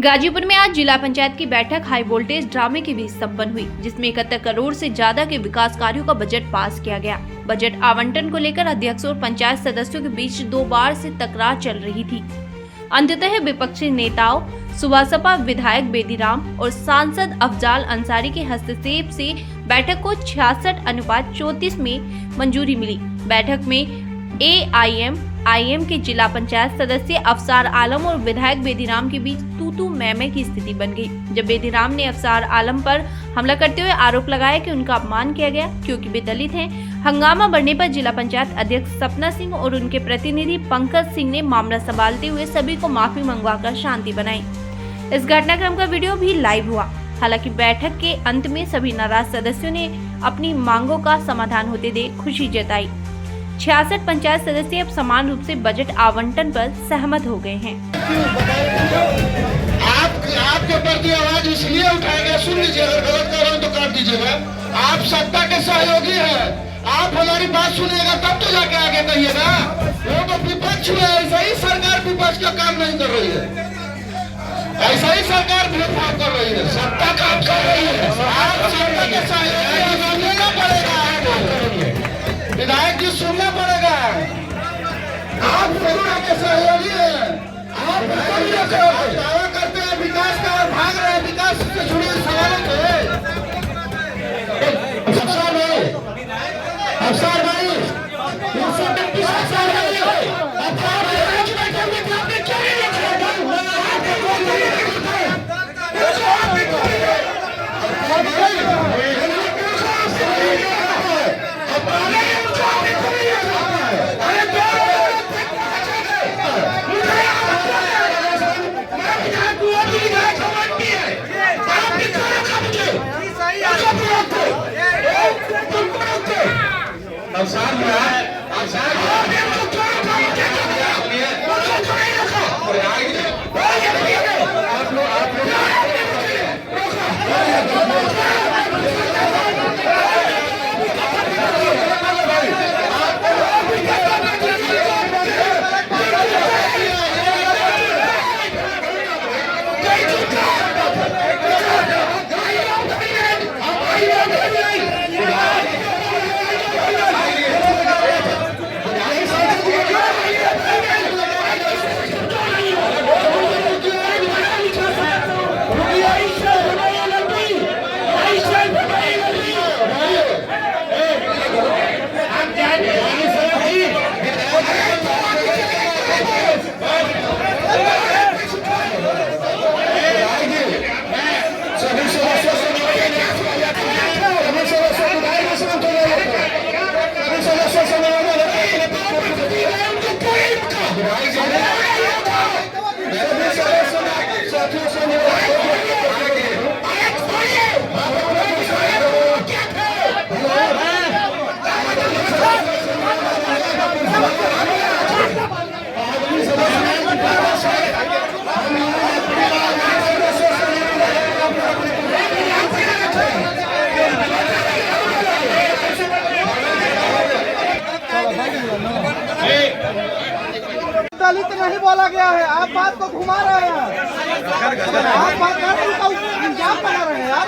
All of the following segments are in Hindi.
गाजीपुर में आज जिला पंचायत की बैठक हाई वोल्टेज ड्रामे के बीच संपन्न हुई, जिसमें 71 करोड़ से ज्यादा के विकास कार्यों का बजट पास किया गया। बजट आवंटन को लेकर अध्यक्ष और पंचायत सदस्यों के बीच 2 बार से तकरार चल रही थी। अंततः विपक्षी नेताओं सुभासपा विधायक बेदीराम और सांसद अफजाल अंसारी के हस्तक्षेप से बैठक को 66:34 में मंजूरी मिली। बैठक में AIM के जिला पंचायत सदस्य अफसार आलम और विधायक बेदीराम के बीच तू मैं की स्थिति बन गई, जब बेदीराम ने अफसार आलम पर हमला करते हुए आरोप लगाया कि उनका अपमान किया गया क्योंकि वे दलित हैं। हंगामा बढ़ने पर जिला पंचायत अध्यक्ष सपना सिंह और उनके प्रतिनिधि पंकज सिंह ने मामला संभालते हुए सभी को माफी मंगवाकर शांति बनाई। इस घटनाक्रम का वीडियो भी लाइव हुआ। हालांकि बैठक के अंत में सभी नाराज सदस्यों ने अपनी मांगों का समाधान होते देख खुशी जताई। 66 पंचायत सदस्य अब समान रूप से बजट आवंटन पर सहमत हो गए हैं। आपके प्रति आवाज इसलिए उठाएगा, सुन लीजिए, अगर गलत कर रहे हैं तो काट दीजिएगा। आप सत्ता के सहयोगी हैं, आप हमारी बात सुनिएगा तब तो जाके आगे कहिएगा। वो तो विपक्ष में ऐसा ही सरकार विपक्ष का काम नहीं कर रही है, ऐसा ही सरकार भेदभाव कर रही है, सत्ता काम कर रही है। आप सत्ता के सहयोगी सुनना पड़ेगा, विधायक जी सुनना पड़ेगा। आप सत्ता के सहयोगी हैं, आप दावा करते हैं विकास का और भाग रहे हैं विकास से जुड़े सवालों से। अफसर भाई दलित नहीं बोला गया है, आप बात को घुमा रहे हैं, आप बात का इल्जाम बना रहे हैं यार।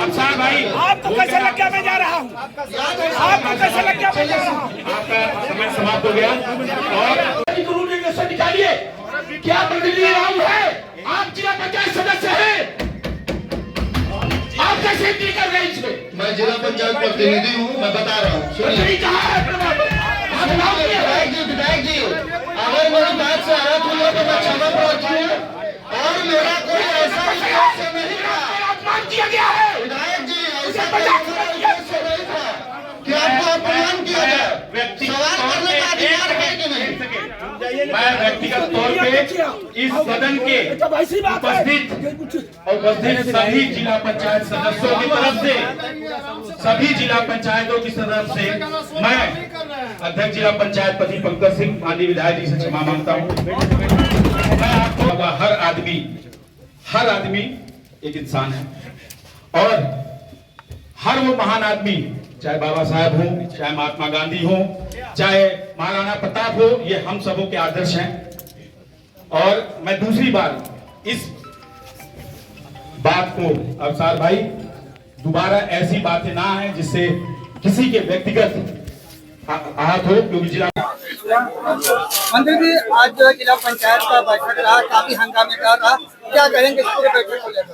अफसार भाई, आपको कैसे लग गया मैं जा रहा हूँ? आपको कैसे लग गया मैं जा रहा हूँ? आपका समय समाप्त हो गया और निकालिए। क्या प्रतिनिधि राम है? आप जिला पंचायत सदस्य हैं, आप कैसे एंट्री कर रहे हैं इसमें? मैं जिला पंचायत प्रतिनिधि हूँ, मैं बता रहा हूँ। सुनिए, विधायक जी, अगर मेरी बात से आहत हुआ तो मैं क्षमा प्रार्थी हूँ और मेरा कोई ऐसा नहीं था, अपमान किया गया है। विधायक जी, ऐसा नहीं था कि आपको अपमान किया जाए। सवाल करने का अधिकार है कि नहीं? मैं व्यक्तिगत तौर पे इस सदन के उपस्थित सभी जिला पंचायत सदस्यों की तरफ से, सभी जिला पंचायतों की तरफ से मैं अध्यक्ष जिला पंचायत पति पंकज सिंह माननीय विधायक जी से क्षमा मांगता हूँ। हर आदमी एक इंसान है, और हर वो महान आदमी, चाहे बाबा साहब हो, चाहे महात्मा गांधी हो, चाहे महाराणा प्रताप हो, ये हम सबों के आदर्श हैं। और मैं दूसरी बार इस बात को अवसार भाई दोबारा ऐसी बातें ना है जिससे किसी के व्यक्तिगत आहत हो, क्योंकि जिला मंत्री जी आज जो है जिला पंचायत का बैठक रहा, काफी हंगामेदार रहा, क्या कहेंगे इस पूरे बैठक को लेकर?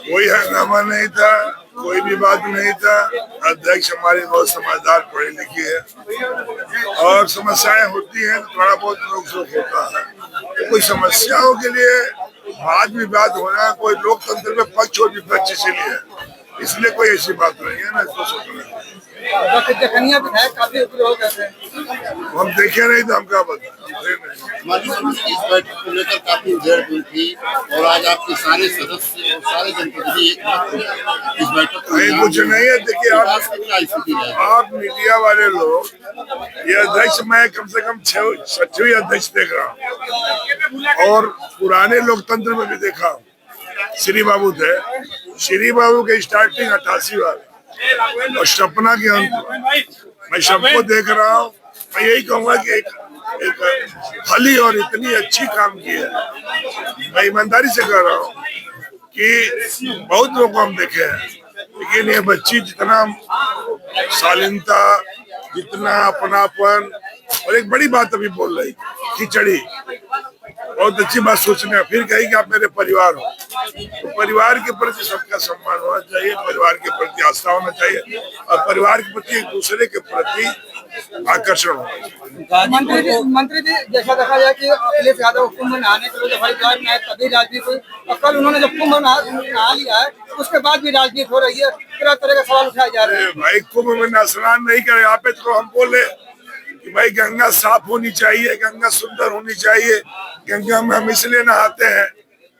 कोई हंगामा नहीं था, कोई भी बात नहीं था। अध्यक्ष हमारे बहुत समझदार पढ़े लिखे हैं, और समस्याएं होती हैं तो थोड़ा बहुत रोक टोक होता है। कोई समस्याओं के लिए वाद विवाद होना कोई लोकतंत्र में पक्ष और विपक्ष इसीलिए है, इसलिए कोई ऐसी बात नहीं है ना, इसको सोचना। जखनिया विधायक काफी उग्र हो गए थे, हम देखे नहीं तो हम क्या बताएं। इस बैठक को लेकर काफी उधेड़ हुई थी, और आज आपके सारे सदस्य और सारे जनप्रतिनिधि इस बैठक को नहीं, कुछ नहीं है। देखिए आप मीडिया वाले लोग, ये अध्यक्ष मैं कम से कम 6वीं अध्यक्ष देख रहा हूँ, और पुराने लोकतंत्र में भी देखा हूँ। श्री बाबू थे, श्री बाबू के स्टार्टिंग 88 वाले और सपना के अंत, मैं सबको देख रहा हूँ। मैं यही कहूँगा कि एक भली और इतनी अच्छी काम की है। मैं ईमानदारी से कह रहा हूँ कि बहुत लोगों को हम देखे हैं, लेकिन ये बच्ची जितना शालीनता, जितना अपनापन, और एक बड़ी बात अभी बोल रही खिचड़ी, बहुत अच्छी बात सोचने, फिर कही कि आप मेरे परिवार हो, तो परिवार के प्रति सबका सम्मान होना चाहिए, परिवार के प्रति आस्था होना चाहिए, और परिवार के प्रति एक दूसरे के प्रति आकर्षण होना चाहिए। मंत्री जी जैसा देखा जाए कि अखिलेश यादव कुंभ नहाने के लिए भाई जाए नहीं, तभी राजनीति हुई, और कल उन्होंने जब कुंभ नहा लिया है उसके बाद भी राजनीति हो रही है, तरह तरह के सवाल उठाए जा रहे हैं। भाई कुंभ में स्नान नहीं करे, आप तो हम बोले कि भाई गंगा साफ होनी चाहिए, गंगा सुंदर होनी चाहिए, गंगा में हम इसलिए नहाते हैं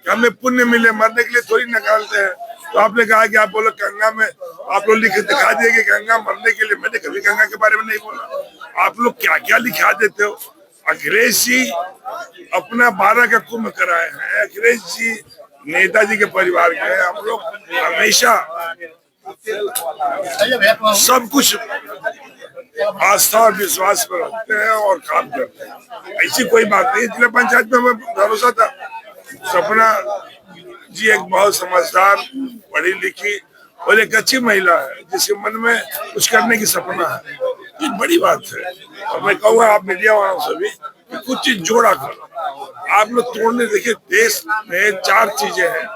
कि हमें पुण्य मिले, मरने के लिए थोड़ी निकालते हैं। तो आपने कहा कि आप बोलो गंगा में, आप लोग लिख दिखा दिए कि गंगा मरने के लिए। मैंने कभी गंगा के बारे में नहीं बोला। आप लोग क्या क्या लिखा देते हो। अखिलेश जी अपना 12 का कुंभ कराए हैं, अखिलेश जी नेताजी के परिवार के हैं। हम लोग हमेशा सब कुछ आस्था और विश्वास पर रखते हैं और काम करते हैं, ऐसी कोई बात नहीं। जिला पंचायत में हमें भरोसा था। सपना जी एक बहुत समझदार, पढ़ी लिखी और एक अच्छी महिला है, जिसके मन में कुछ करने की सपना है, ये बड़ी बात है। और मैं कहूँगा आप मीडिया वालों से भी कि कुछ चीज जोड़ा करो। आप लोग तोड़ने, देखिए देश में 4 चीजें हैं,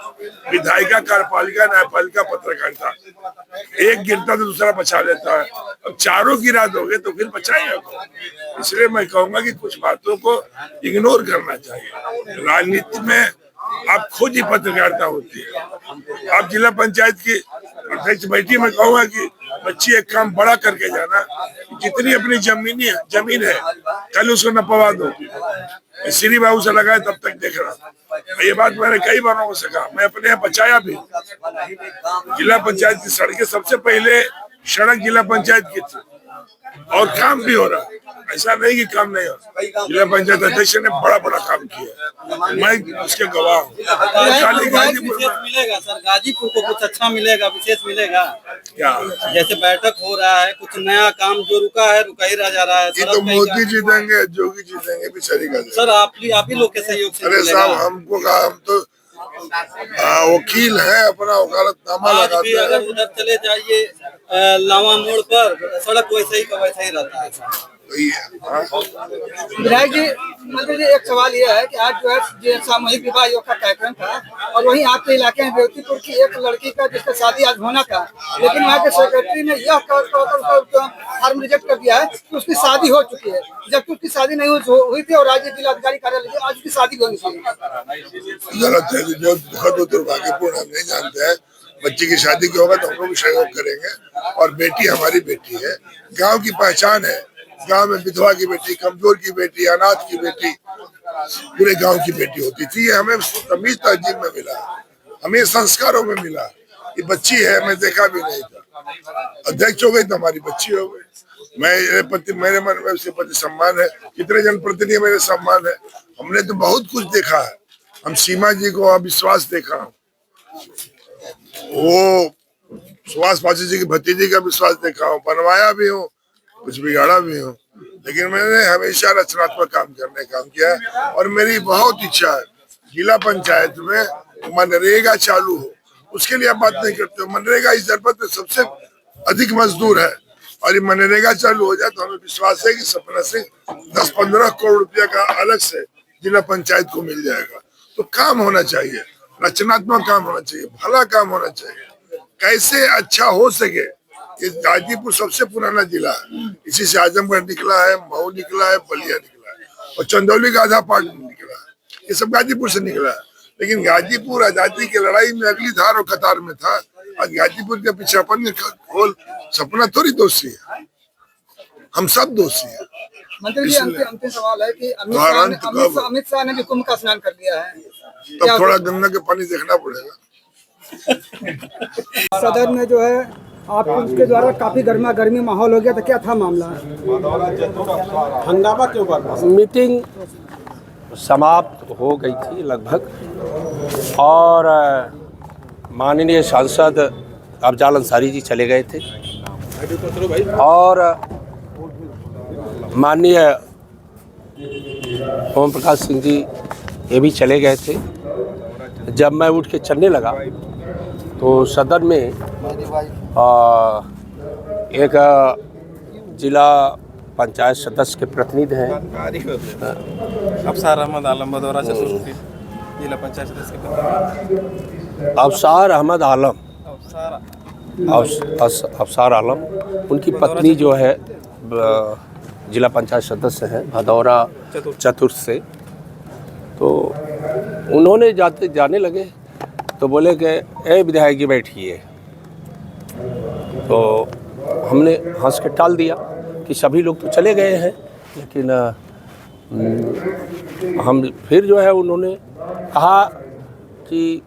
विधायिका, कार्यपालिका, न्यायपालिका, पत्रकारिता। एक गिरता तो दूसरा बचा लेता है, अब चारों गिरा दोगे तो फिर बचाएगा कौन। इसलिए मैं कहूँगा कि कुछ बातों को इग्नोर करना चाहिए। राजनीति में आप खुद ही पत्रकारिता होती है। आप जिला पंचायत की अध्यक्ष बैठी, मैं कहूँगा कि बच्ची एक काम बड़ा करके जाना, जितनी अपनी जमीन है कल उसको नपवा दो। श्री बाबू से लगाए तब तक देख रहा, ये बात मैंने कई बारों से कहा, मैं अपने यहाँ बचाया भी। जिला पंचायत की सड़कें सबसे पहले सड़क जिला पंचायत की थी, और काम भी हो रहा, ऐसा नहीं कि काम नहीं हो रहा। जिला पंचायत अध्यक्ष ने बड़ा बड़ा काम किया, मैं उसके गवाह हूँ। मिलेगा सर, गाजीपुर को कुछ अच्छा मिलेगा, विशेष मिलेगा क्या? जैसे बैठक हो रहा है, कुछ नया काम जो रुका है रुका ही रह जा रहा है। ये तो मोदी जीतेंगे, जोगी जीतेंगे, बिचारी का सर आप ही लोग के सहयोग से। अरे साहब हमको कहा, हम तो वकील है, अपना वकालतनामा लगाते हैं। अगर उधर चले जाइए लावा मोड़ पर, सड़क वैसे ही रहता है। विधायक जी, मंत्री जी एक सवाल यह है कि आज जो है सामूहिक विवाह योग का कार्यक्रम था, और वहीं आपके इलाके में बेवतीपुर की एक लड़की का जिसका शादी आज होना था, लेकिन वहाँ के सेक्रेटरी ने यह फॉर्म रिजेक्ट कर दिया है कि उसकी शादी हो चुकी है, जबकि उसकी शादी नहीं हुई थी, और राज्य जिलाधिकारी कार्यालय आज उसकी शादी होनी चाहिए। गलत है, जो दुखद और दुर्भाग्यपूर्ण हम नहीं जानते हैं। बच्ची की शादी की होगा तो हम लोग भी सहयोग करेंगे, और बेटी हमारी बेटी है, गाँव की पहचान है। गांव में विधवा की बेटी, कमजोर की बेटी, अनाथ की बेटी, पूरे गांव की बेटी होती थी। ये हमें तमीज तहजीब में मिला, हमें संस्कारों में मिला। ये बच्ची है, मैं देखा भी नहीं था। अध्यक्ष हो गई तो हमारी बच्ची हो गई। मेरे मन में उसके प्रति सम्मान है, कितने जनप्रतिनिधि मेरे सम्मान है। हमने तो बहुत कुछ देखा है, हम सीमा जी को अविश्वास देखा, वो सुभाष पासी जी की भतीजी का विश्वास देखा हूँ, बनवाया भी हूँ, कुछ बिगाड़ा भी हूँ, लेकिन मैंने हमेशा रचनात्मक काम करने का काम किया है। और मेरी बहुत इच्छा है जिला पंचायत में मनरेगा चालू हो। उसके लिए आप बात नहीं करते हो, मनरेगा इस जनपद में सबसे अधिक मजदूर है, और ये मनरेगा चालू हो जाए तो हमें विश्वास है कि सपना से 10-15 करोड़ रुपया का अलग से जिला पंचायत को मिल जाएगा। तो काम होना चाहिए, रचनात्मक काम होना चाहिए, भला काम होना चाहिए, कैसे अच्छा हो सके। ये गाजीपुर सबसे पुराना जिला है, इसी से आजमगढ़ निकला है, मऊ निकला है, बलिया निकला है, और चंदौली का आधा पार्ट निकला है, ये सब गाजीपुर से निकला है। लेकिन गाजीपुर आजादी की लड़ाई में अगली धार और कतार में था। आज गाजीपुर के पिछड़ापन में खोल सपना थोड़ी दोषी है, हम सब दोषी है। मंत्री जी, अंतिम सवाल है कि अमित शाह ने भी कुंभ का स्नान कर लिया है, तब थोड़ा गंगा के पानी देखना पड़ेगा। सदन में जो है आप उसके द्वारा काफी गर्मी माहौल हो गया, तो क्या था मामला? हंगामा क्यों करना? मीटिंग समाप्त हो गई थी लगभग, और माननीय सांसद अफजाल अंसारी जी चले गए थे, और माननीय ओम प्रकाश सिंह जी ये भी चले गए थे। जब मैं उठ के चलने लगा तो सदन में एक जिला पंचायत सदस्य के प्रतिनिधि हैं अफसार अहमद आलम भदौरा चतुर्थ जिला पंचायत सदस्य के अफसार अहमद आलम अफसार आलम, उनकी पत्नी जो है जिला पंचायत सदस्य है भदौरा चतुर्थ से। तो उन्होंने जाने लगे तो बोले कि ए विधायक जी बैठिए, तो हमने हंस के टाल दिया कि सभी लोग तो चले गए हैं, लेकिन हम फिर जो है उन्होंने कहा कि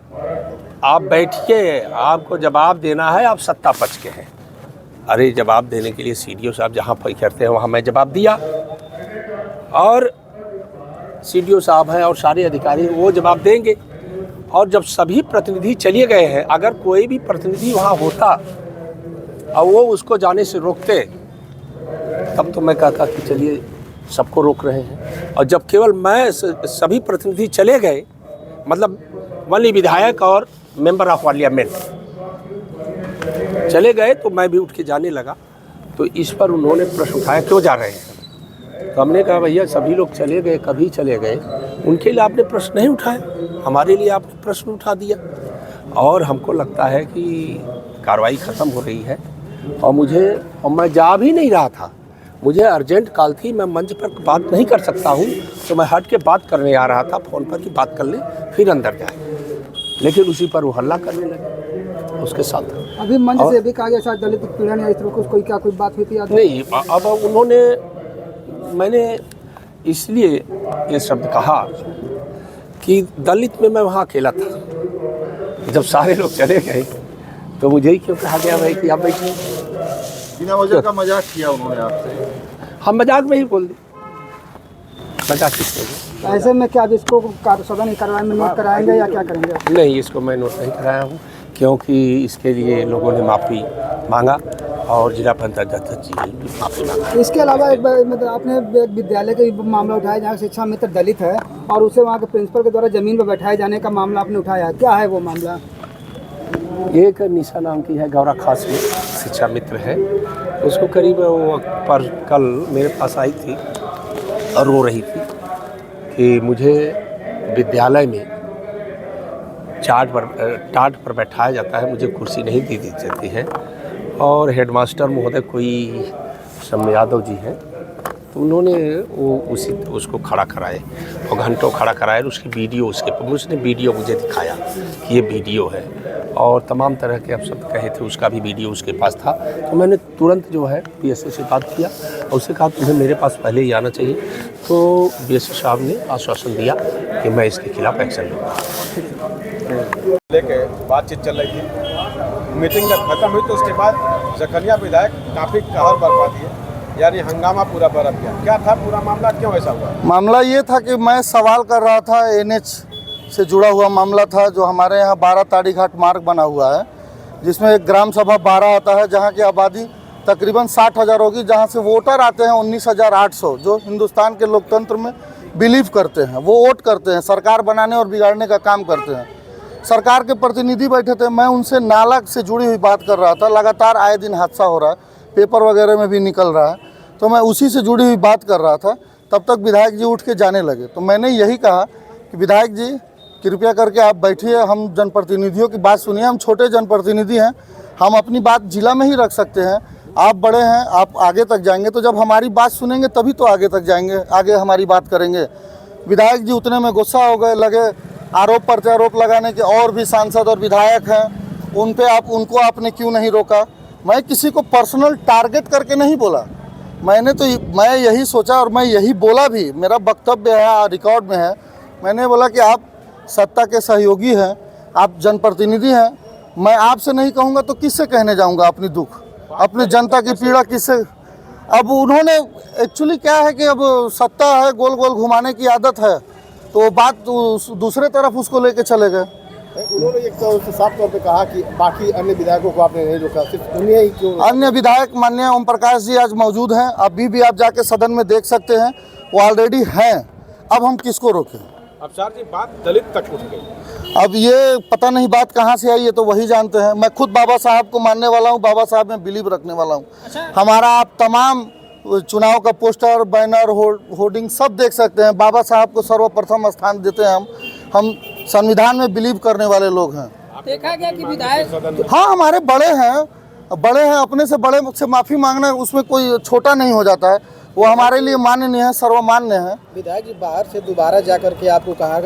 आप बैठिए, आपको जवाब देना है, आप सत्ता पक्ष के हैं। अरे जवाब देने के लिए सीडीओ साहब जहाँ पर करते हैं वहाँ मैं जवाब दिया, और सीडीओ साहब हैं और सारे अधिकारी वो जवाब देंगे। और जब सभी प्रतिनिधि चले गए हैं, अगर कोई भी प्रतिनिधि वहाँ होता और वो उसको जाने से रोकते, तब तो मैं कहता कि चलिए सबको रोक रहे हैं। और जब केवल मैं सभी प्रतिनिधि चले गए, मतलब वनली विधायक और मेंबर ऑफ पार्लियामेंट चले गए, तो मैं भी उठ के जाने लगा। तो इस पर उन्होंने प्रश्न उठाया क्यों जा रहे हैं, तो हमने कहा भैया सभी लोग चले गए, कभी चले गए, उनके लिए आपने प्रश्न नहीं उठाया, हमारे लिए आपने प्रश्न उठा दिया। और हमको लगता है कि कार्रवाई ख़त्म हो रही है, और मैं जा भी नहीं रहा था, मुझे अर्जेंट कॉल थी, मैं मंच पर बात नहीं कर सकता हूँ, तो मैं हट के बात करने आ रहा था फ़ोन पर कि बात कर ले फिर अंदर जाए, लेकिन उसी पर वो हल्ला करने लगे उसके साथ। अभी मंच से भी कहा गया शायद दलित पीड़न या इस तरह कोई क्या कोई बात हुई थी? नहीं, अब उन्होंने, मैंने इसलिए ये शब्द कहा कि दलित में मैं वहाँ अकेला था। जब सारे लोग चले गए तो मुझे ही क्यों कहा गया भाई कि आप बैठिए? बिना वजह का मजाक किया उन्होंने आपसे। हम मजाक में ही बोल दी, मजाक किसने? ऐसे में क्या इसको सदन कार्रवाई में नोट कराएंगे या क्या करेंगे? नहीं, इसको मैं नोट नहीं कराया हूँ, क्योंकि इसके लिए लोगों ने माफ़ी मांगा और जिला पंचायत अध्यक्ष जी भी माफ़ी मांगा। इसके अलावा एक बार मतलब आपने एक विद्यालय का मामला उठाया जहाँ शिक्षा मित्र दलित है और उसे वहाँ के प्रिंसिपल के द्वारा ज़मीन पर बैठाए जाने का मामला आपने उठाया, क्या है वो मामला? एक निशा नाम की है, गौरा खास में शिक्षा मित्र है, उसको करीब वो पर कल मेरे पास आई थी और रो रही थी कि मुझे विद्यालय में टाट पर बैठाया जाता है, मुझे कुर्सी नहीं दी जाती है, और हेडमास्टर महोदय कोई शम्य यादव जी हैं, तो उन्होंने उसको खड़ा कराए और घंटों खड़ा कराए, उसकी वीडियो उसने वीडियो मुझे दिखाया कि ये वीडियो है, और तमाम तरह के अपशब्द कहे थे, उसका भी वीडियो उसके पास था। तो मैंने तुरंत जो है बीएसए से बात किया और उससे कहा तुम्हें मेरे पास पहले ही आना चाहिए। तो बीएसए साहब ने आश्वासन दिया कि मैं इसके खिलाफ एक्शन लूँगा। लेके बातचीत चल रही थी, मीटिंग जब खत्म हुई तो उसके बाद जखनिया विधायक काफ़ी कहर बरपा दिए, यानी हंगामा पूरा बरप गया। क्या था पूरा मामला, क्यों ऐसा हुआ? मामला ये था कि मैं सवाल कर रहा था NH से जुड़ा हुआ मामला था। जो हमारे यहाँ 12 ताड़ी घाट मार्ग बना हुआ है, जिसमें एक ग्राम सभा 12 आता है, जहाँ की आबादी तकरीबन 60,000 होगी, जहाँ से वोटर आते हैं 19,800, जो हिंदुस्तान के लोकतंत्र में बिलीव करते हैं। वो वोट करते हैं, सरकार बनाने और बिगाड़ने का काम करते हैं। सरकार के प्रतिनिधि बैठे थे, मैं उनसे नाला से जुड़ी हुई बात कर रहा था। लगातार आए दिन हादसा हो रहा है, पेपर वगैरह में भी निकल रहा है, तो मैं उसी से जुड़ी हुई बात कर रहा था। तब तक विधायक जी उठ के जाने लगे। तो मैंने यही कहा कि विधायक जी कृपया करके आप बैठिए, हम जनप्रतिनिधियों की बात सुनिए। हम छोटे जनप्रतिनिधि हैं, हम अपनी बात जिला में ही रख सकते हैं। आप बड़े हैं, आप आगे तक जाएंगे, तो जब हमारी बात सुनेंगे तभी तो आगे तक जाएंगे, आगे हमारी बात करेंगे। विधायक जी उतने में गुस्सा हो गए, लगे आरोप प्रत्यारोप लगाने के। और भी सांसद और विधायक हैं, उनको आपने क्यों नहीं रोका। मैं किसी को पर्सनल टारगेट करके नहीं बोला, मैं यही सोचा और मैं यही बोला भी, मेरा वक्तव्य है, रिकॉर्ड में है। मैंने बोला कि आप सत्ता के सहयोगी हैं, आप जनप्रतिनिधि हैं, मैं आपसे नहीं कहूँगा तो किससे कहने जाऊँगा अपनी दुख, अपनी जनता की पीड़ा किससे। अब उन्होंने एक्चुअली क्या है कि अब सत्ता है, गोल गोल घुमाने की आदत है, तो बात दूसरे तरफ उसको लेके चले गए। उन्होंने एक तो साफ तौर पे कहा कि बाकी अन्य विधायकों को आपने नहीं रोका, सिर्फ उन्हें ही क्यों? अन्य विधायक माननीय ओम प्रकाश जी आज मौजूद हैं, अभी भी आप जाके सदन में देख सकते हैं, वो ऑलरेडी हैं। अब हम किसको रोकें? अफसर जी, बात दलित तक उठ गई। अब ये पता नहीं बात कहाँ से आई है, तो वही जानते हैं। मैं खुद बाबा साहब को मानने वाला हूँ, बाबा साहब में बिलीव रखने वाला हूँ। हमारा आप तमाम चुनाव का पोस्टर, बैनर, होर्डिंग सब देख सकते हैं। बाबा साहब को सर्वप्रथम स्थान देते हैं हम संविधान में बिलीव करने वाले लोग हैं। देखा गया कि विधायक हाँ हमारे बड़े हैं, अपने से बड़े से माफ़ी मांगना, उसमें कोई छोटा नहीं हो जाता है। वो हमारे लिए माननीय है, सर्वमान्य है। विधायक जी बाहर से दोबारा जाकर के आपको कहा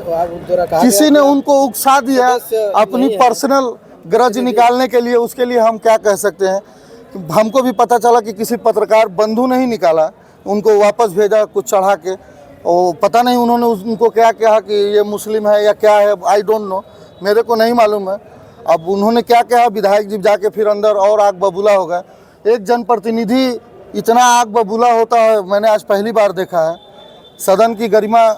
किसी ने उनको उकसा दिया अपनी पर्सनल ग्रज निकालने के लिए, उसके लिए हम क्या कह सकते हैं। हमको भी पता चला कि किसी पत्रकार बंधु ने ही निकाला, उनको वापस भेजा कुछ चढ़ा के, और पता नहीं उन्होंने उनको क्या कहा कि ये मुस्लिम है या क्या है, आई डोंट नो, मेरे को नहीं मालूम है। अब उन्होंने क्या कहा, विधायक जी जाके फिर अंदर और आग बबूला हो गया। एक जनप्रतिनिधि इतना आग बबूला होता है मैंने आज पहली बार देखा है। सदन की गरिमा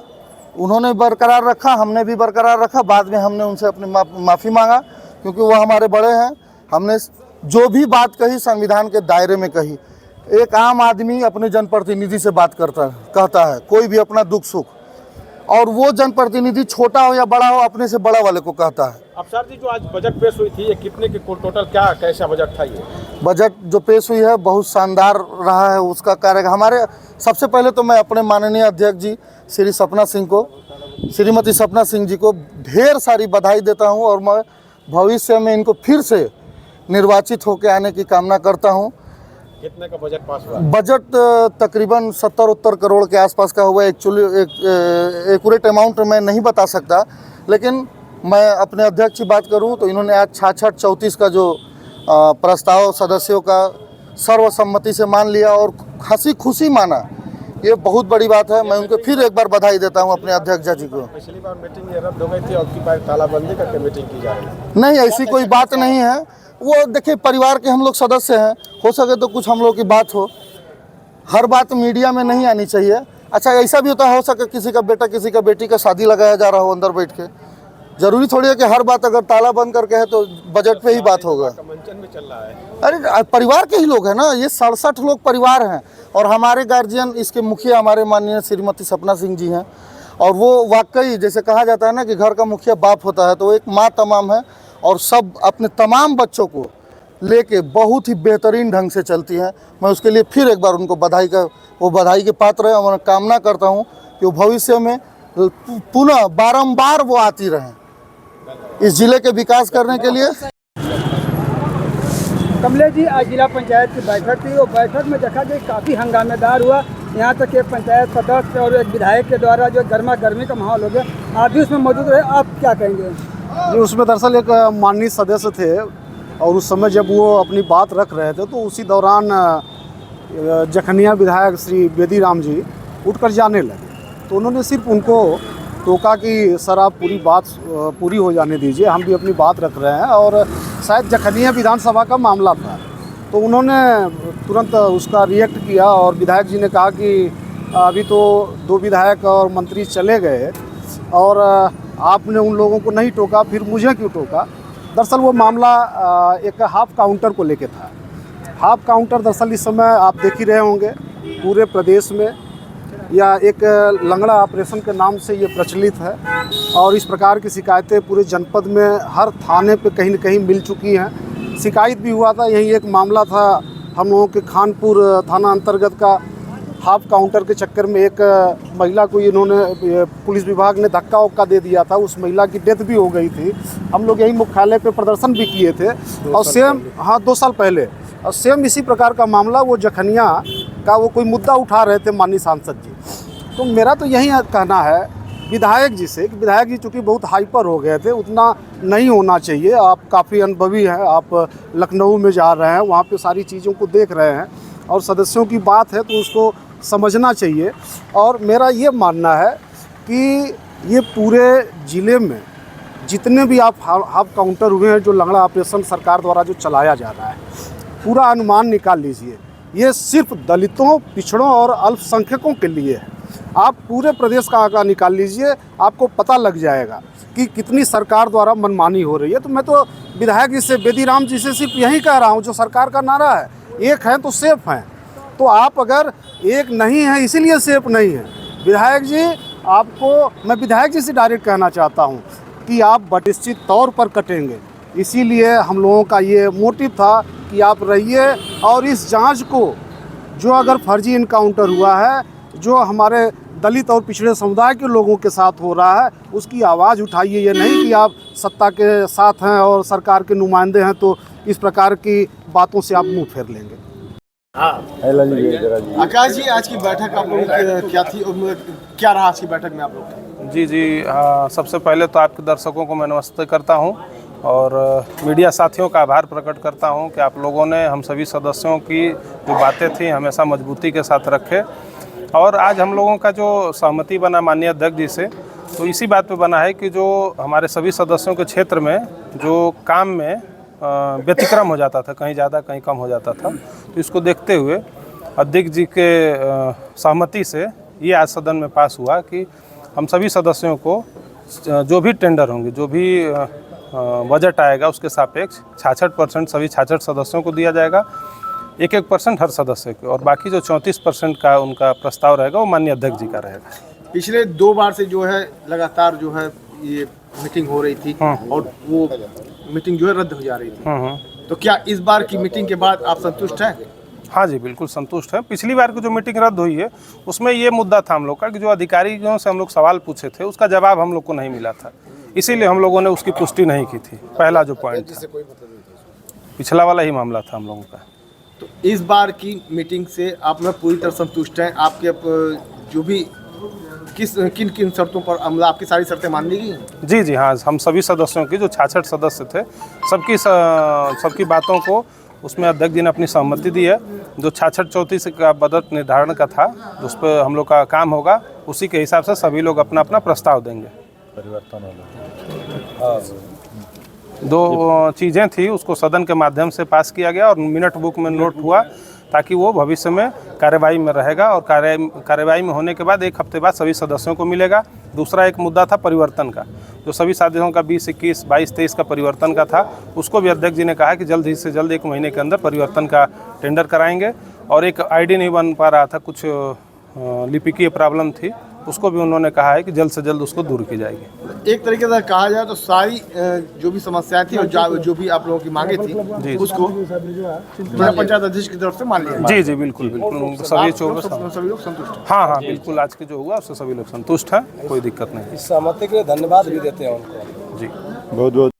उन्होंने बरकरार रखा, हमने भी बरकरार रखा। बाद में हमने उनसे अपनी माफ़ी मांगा, क्योंकि वो हमारे बड़े हैं। हमने जो भी बात कही संविधान के दायरे में कही। एक आम आदमी अपने जनप्रतिनिधि से बात कहता है, कोई भी अपना दुख सुख, और वो जनप्रतिनिधि छोटा हो या बड़ा हो, अपने से बड़ा वाले को कहता है। अफसर जी, जो आज बजट पेश हुई थी, ये कितने के टोटल क्या कैसा बजट था? ये बजट जो पेश हुई है बहुत शानदार रहा है। उसका कार्य हमारे, सबसे पहले तो मैं अपने माननीय अध्यक्ष जी श्रीमती सपना सिंह जी को ढेर सारी बधाई देता हूं, और मैं भविष्य में इनको फिर से निर्वाचित होकर आने की कामना करता हूं। कितने का बजट पास हुआ? बजट तकरीबन 70-70 करोड़ के आसपास का हुआ। एक्चुअली एक्यूरेट अमाउंट मैं नहीं बता सकता, लेकिन मैं अपने अध्यक्ष की बात करूं तो इन्होंने आज 66-34 का जो प्रस्ताव सदस्यों का सर्वसम्मति से मान लिया और हंसी खुशी माना। ये बहुत बड़ी बात है। मैं उनको फिर एक बार बधाई देता हूं अपने अध्यक्ष जी को। पिछली बार मीटिंग ये रद्द हो गई थी, अब की बार तालाबंदी करके मीटिंग की जा रही है। नहीं, ऐसी कोई बात नहीं है। वो देखिए, परिवार के हम लोग सदस्य हैं, हो सके तो कुछ हम लोग की बात हो। हर बात मीडिया में नहीं आनी चाहिए। अच्छा, ऐसा भी होता है, हो सके किसी का बेटा किसी का बेटी का शादी लगाया जा रहा हो अंदर बैठ के। जरूरी थोड़ी है कि हर बात अगर ताला बंद करके है तो बजट पे ही बात होगा। मंचन में चल रहा है। अरे परिवार के ही लोग हैं ना, ये 67 लोग परिवार हैं, और हमारे गार्जियन, इसके मुखिया हमारे माननीय श्रीमती सपना सिंह जी हैं। और वो वाकई जैसे कहा जाता है ना कि घर का मुखिया बाप होता है, तो एक माँ तमाम है, और सब अपने तमाम बच्चों को लेके बहुत ही बेहतरीन ढंग से चलती हैं। मैं उसके लिए फिर एक बार उनको बधाई के पात्र है, और मैं कामना करता हूँ कि वो भविष्य में पुनः बारंबार वो आती रहें इस जिले के विकास करने के लिए। कमलेश जी, आज जिला पंचायत की बैठक थी, वो बैठक में देखा गया काफ़ी हंगामेदार हुआ। यहाँ तक कि पंचायत सदस्य और एक विधायक के द्वारा जो गर्मा गर्मी का माहौल हो गया। आप भी उसमें मौजूद रहे, आप क्या कहेंगे? जी, उसमें दरअसल एक माननीय सदस्य थे, और उस समय जब वो अपनी बात रख रहे थे तो उसी दौरान जखनिया विधायक श्री बेदी राम जी उठकर जाने लगे। तो उन्होंने सिर्फ उनको टोका कि सर आप पूरी बात पूरी हो जाने दीजिए, हम भी अपनी बात रख रहे हैं। और शायद जखनिया विधानसभा का मामला था, तो उन्होंने तुरंत उसका रिएक्ट किया, और विधायक जी ने कहा कि अभी तो 2 विधायक और मंत्री चले गए, और आपने उन लोगों को नहीं टोका, फिर मुझे क्यों टोका? दरअसल वो मामला एक हाफ काउंटर को लेके था। हाफ काउंटर दरअसल इस समय आप देख ही रहे होंगे पूरे प्रदेश में या एक लंगड़ा ऑपरेशन के नाम से ये प्रचलित है और इस प्रकार की शिकायतें पूरे जनपद में हर थाने पे कहीं न कहीं मिल चुकी हैं। शिकायत भी हुआ था, यही एक मामला था हम लोगों के खानपुर थाना अंतर्गत का। हाफ काउंटर के चक्कर में एक महिला को इन्होंने पुलिस विभाग ने धक्का वक्का दे दिया था, उस महिला की डेथ भी हो गई थी। हम लोग यही मुख्यालय पे प्रदर्शन भी किए थे और सेम 2 साल पहले और सेम इसी प्रकार का मामला वो जखनिया का वो कोई मुद्दा उठा रहे थे माननीय सांसद जी। तो मेरा तो यही कहना है विधायक जी से कि विधायक जी चूँकि बहुत हाइपर हो गए थे, उतना नहीं होना चाहिए। आप काफ़ी अनुभवी हैं, आप लखनऊ में जा रहे हैं, वहाँ पे सारी चीज़ों को देख रहे हैं और सदस्यों की बात है तो उसको समझना चाहिए। और मेरा ये मानना है कि ये पूरे ज़िले में जितने भी आप हाफ काउंटर हुए हैं, जो लंगड़ा ऑपरेशन सरकार द्वारा जो चलाया जा रहा है, पूरा अनुमान निकाल लीजिए, ये सिर्फ दलितों, पिछड़ों और अल्पसंख्यकों के लिए है। आप पूरे प्रदेश का आंकड़ा निकाल लीजिए, आपको पता लग जाएगा कि कितनी सरकार द्वारा मनमानी हो रही है। तो मैं तो विधायक जी से, बेदीराम जी से सिर्फ यही कह रहा हूँ, जो सरकार का नारा है, एक है तो सेफ हैं। तो आप अगर एक नहीं है इसीलिए सेफ नहीं है, विधायक जी आपको मैं विधायक जी से डायरेक्ट कहना चाहता हूँ कि आप निश्चित तौर पर कटेंगे। इसीलिए हम लोगों का ये मोटिव था कि आप रहिए और इस जांच को, जो अगर फर्जी इनकाउंटर हुआ है, जो हमारे दलित और पिछड़े समुदाय के लोगों के साथ हो रहा है, उसकी आवाज़ उठाइए। ये नहीं कि आप सत्ता के साथ हैं और सरकार के नुमाइंदे हैं तो इस प्रकार की बातों से आप मुंह फेर लेंगे। आकाश जी, आज की बैठक आप लोगों की क्या थी, क्या रहा आज की बैठक में आप लोग? जी, सबसे पहले तो आपके दर्शकों को मैं नमस्ते करता हूं और मीडिया साथियों का आभार प्रकट करता हूं कि आप लोगों ने हम सभी सदस्यों की जो बातें थी हमेशा मजबूती के साथ रखे। और आज हम लोगों का जो सहमति बना माननीय अध्यक्ष जी से, तो इसी बात पे बना है कि जो हमारे सभी सदस्यों के क्षेत्र में जो काम में व्यतिक्रम हो जाता था, कहीं ज़्यादा कहीं कम हो जाता था, तो इसको देखते हुए अध्यक्ष जी के सहमति से ये आज सदन में पास हुआ कि हम सभी सदस्यों को जो भी टेंडर होंगे, जो भी बजट आएगा उसके सापेक्ष 66% सभी 66 सदस्यों को दिया जाएगा, 1% हर सदस्य को, और बाकी जो 34% का उनका प्रस्ताव रहेगा वो माननीय अध्यक्ष जी का रहेगा। पिछले 2 बार से जो है लगातार जो है ये मीटिंग हो रही थी और वो मीटिंग जो है रद्द हो जा रही थी, तो क्या इस बार की मीटिंग के बाद आप संतुष्ट हैं? हाँ जी, बिल्कुल संतुष्ट है। पिछली बार की जो मीटिंग रद्द हुई है उसमें ये मुद्दा था हम लोग का कि जो अधिकारियों से हम लोग सवाल पूछे थे उसका जवाब हम लोग को नहीं मिला था, इसीलिए हम लोगों ने उसकी पुष्टि नहीं की थी। पहला जो पॉइंट था, पिछला वाला ही मामला था हम लोगों का। तो इस बार की मीटिंग से आप लोग पूरी तरह संतुष्ट हैं? आपके जो भी किन किन शर्तों पर आपकी सारी शर्तें मान ली गई? जी, हाँ, हम सभी सदस्यों की जो 66 सदस्य थे सबकी बातों को उसमें अध्यक्ष जी ने अपनी सहमति दी है। जो 66-34 का बजट निर्धारण का था, उस पर हम लोग का काम होगा, उसी के हिसाब से सभी लोग अपना अपना प्रस्ताव देंगे। दो चीज़ें थी उसको सदन के माध्यम से पास किया गया और मिनट बुक में नोट हुआ ताकि वो भविष्य में कार्यवाही में रहेगा और कार्यवाही में होने के बाद 1 हफ्ते बाद सभी सदस्यों को मिलेगा। दूसरा एक मुद्दा था परिवर्तन का, जो सभी सदस्यों का 20, 21, 22, 23 का परिवर्तन का था, उसको भी अध्यक्ष जी ने कहा कि जल्द ही से जल्द 1 महीने के अंदर परिवर्तन का टेंडर कराएंगे। और एक आईडी नहीं बन पा रहा था, कुछ लिपिकीय प्रॉब्लम थी, उसको भी उन्होंने कहा है कि जल्द से जल्द उसको दूर की जाएगी। एक तरीके से कहा जाए तो सारी जो भी समस्याएं थी और जो भी आप लोगों की मांगे थी उसको जिला पंचायत अध्यक्ष की तरफ से मान लिया। जी, बिल्कुल सभी लोग संतुष्ट। हाँ, बिल्कुल आज के जो हुआ उससे सभी लोग संतुष्ट हैं, कोई दिक्कत नहीं। इस सहमति के लिए धन्यवाद भी देते हैं उनको। जी, बहुत बहुत